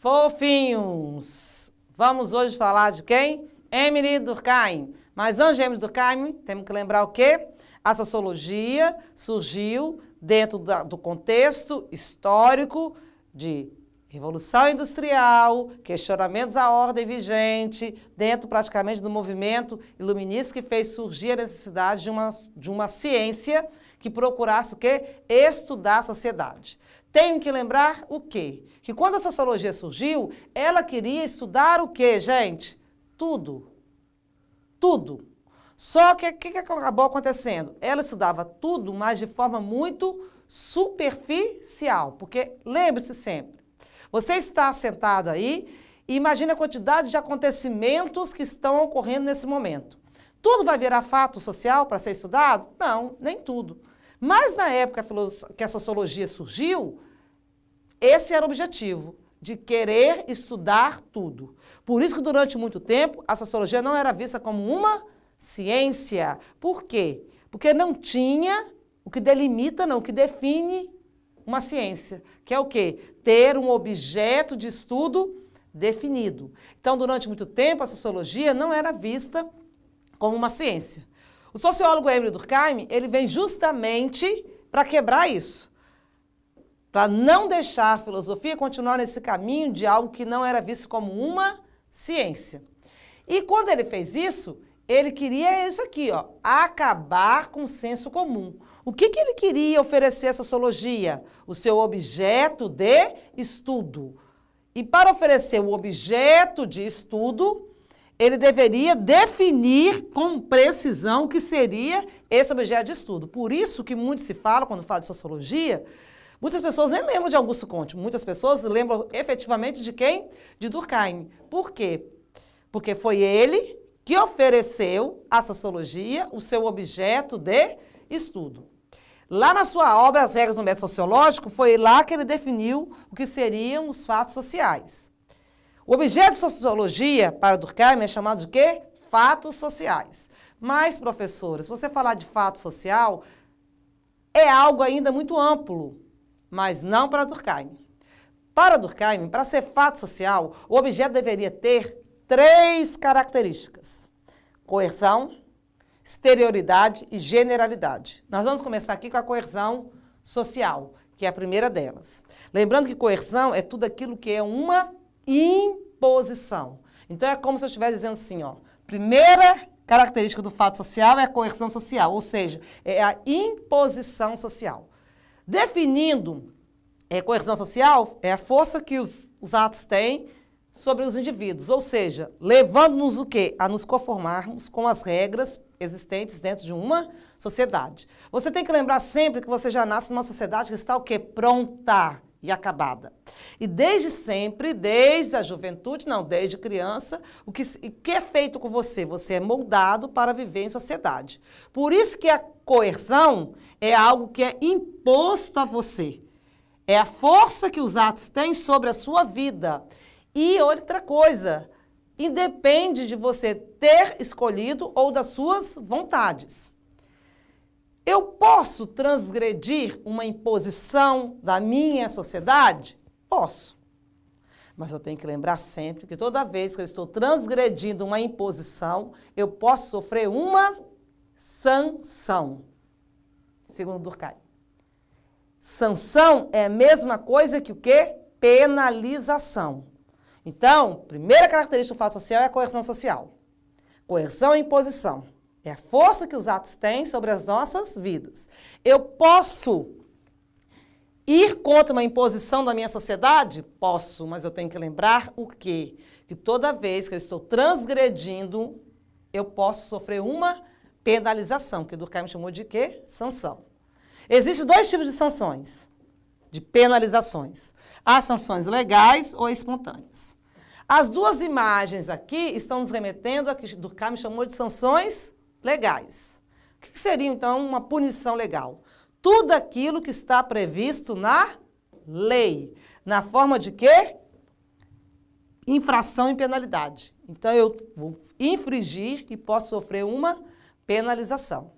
Fofinhos! Vamos hoje falar de quem? Émile Durkheim. Mas antes de Émile Durkheim, temos que lembrar o quê? A sociologia surgiu dentro do contexto histórico de Revolução Industrial, questionamentos à ordem vigente, dentro praticamente do movimento iluminista que fez surgir a necessidade de uma ciência que procurasse o quê? Estudar a sociedade. Tenho que lembrar o quê? Que quando a sociologia surgiu, ela queria estudar o quê, gente? Tudo. Tudo. Só que o que acabou acontecendo? Ela estudava tudo, mas de forma muito superficial. Porque, lembre-se sempre, você está sentado aí e imagine a quantidade de acontecimentos que estão ocorrendo nesse momento. Tudo vai virar fato social para ser estudado? Não, nem tudo. Mas na época que a sociologia surgiu, esse era o objetivo, de querer estudar tudo. Por isso que durante muito tempo a sociologia não era vista como uma ciência. Por quê? Porque não tinha o que delimita, não, o que define uma ciência, que é o quê? Ter um objeto de estudo definido. Então, durante muito tempo, a sociologia não era vista como uma ciência. O sociólogo Émile Durkheim, ele vem justamente para quebrar isso, para não deixar a filosofia continuar nesse caminho de algo que não era visto como uma ciência. E quando ele fez isso, ele queria isso aqui, ó, acabar com o senso comum. O que ele queria oferecer à sociologia? O seu objeto de estudo. E para oferecer o objeto de estudo, ele deveria definir com precisão o que seria esse objeto de estudo. Por isso que muito se fala, quando fala de sociologia, muitas pessoas nem lembram de Augusto Comte, muitas pessoas lembram efetivamente de quem? De Durkheim. Por quê? Porque foi ele que ofereceu à sociologia o seu objeto de estudo. Lá na sua obra, As Regras do Método Sociológico, foi lá que ele definiu o que seriam os fatos sociais. O objeto de sociologia, para Durkheim, é chamado de quê? Fatos sociais. Mas, professora, se você falar de fato social, é algo ainda muito amplo, mas não para Durkheim. Para Durkheim, para ser fato social, o objeto deveria ter 3 características: coerção, exterioridade e generalidade. Nós vamos começar aqui com a coerção social, que é a primeira delas. Lembrando que coerção é tudo aquilo que é uma imposição. Então, é como se eu estivesse dizendo assim, ó, primeira característica do fato social é a coerção social, ou seja, é a imposição social. Definindo coerção social, é a força que os atos têm sobre os indivíduos, ou seja, levando-nos o quê? A nos conformarmos com as regras existentes dentro de uma sociedade. Você tem que lembrar sempre que você já nasce numa sociedade que está o quê? Pronta e acabada. E desde sempre, desde a juventude, não, desde criança, o que é feito com você? Você é moldado para viver em sociedade. Por isso que a coerção é algo que é imposto a você. É a força que os atos têm sobre a sua vida. E outra coisa, independe de você ter escolhido ou das suas vontades. Eu posso transgredir uma imposição da minha sociedade? Posso. Mas eu tenho que lembrar sempre que toda vez que eu estou transgredindo uma imposição, eu posso sofrer uma sanção, segundo Durkheim. Sanção é a mesma coisa que o quê? Penalização. Então, primeira característica do fato social é a coerção social. Coerção e imposição. É a força que os atos têm sobre as nossas vidas. Eu posso ir contra uma imposição da minha sociedade? Posso, mas eu tenho que lembrar o quê? Que toda vez que eu estou transgredindo, eu posso sofrer uma penalização, que Durkheim chamou de quê? Sanção. Existem 2 tipos de sanções, de penalizações. As sanções legais ou espontâneas. As 2 imagens aqui estão nos remetendo a que Durkheim chamou de sanções legais. O que seria, então, uma punição legal? Tudo aquilo que está previsto na lei. Na forma de quê? Infração e penalidade. Então, eu vou infringir e posso sofrer uma penalização.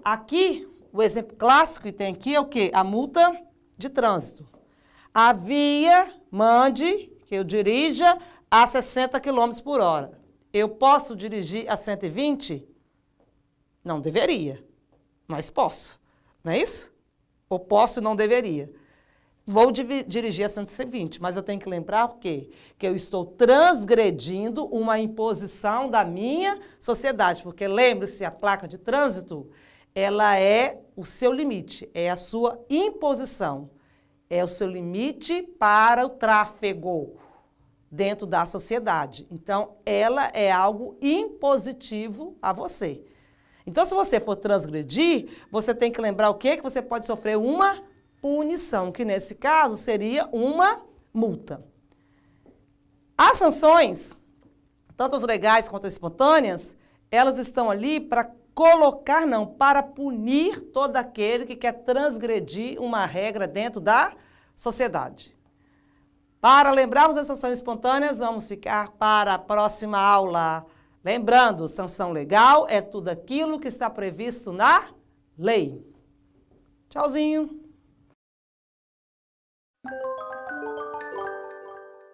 Aqui, o exemplo clássico que tem aqui é o quê? A multa de trânsito. A via mande que eu dirija a 60 km por hora. Eu posso dirigir a 120? Não deveria, mas posso. Não é isso? Ou posso e não deveria. Vou dirigir a 120, mas eu tenho que lembrar o quê? Que eu estou transgredindo uma imposição da minha sociedade. Porque lembre-se, a placa de trânsito, ela é o seu limite, é a sua imposição. É o seu limite para o tráfego dentro da sociedade. Então, ela é algo impositivo a você. Então, se você for transgredir, você tem que lembrar o quê? Que você pode sofrer uma punição, que nesse caso seria uma multa. As sanções, tanto as legais quanto as espontâneas, elas estão ali para colocar, não, para punir todo aquele que quer transgredir uma regra dentro da sociedade. Para lembrarmos das sanções espontâneas, vamos ficar para a próxima aula. Lembrando, sanção legal é tudo aquilo que está previsto na lei. Tchauzinho!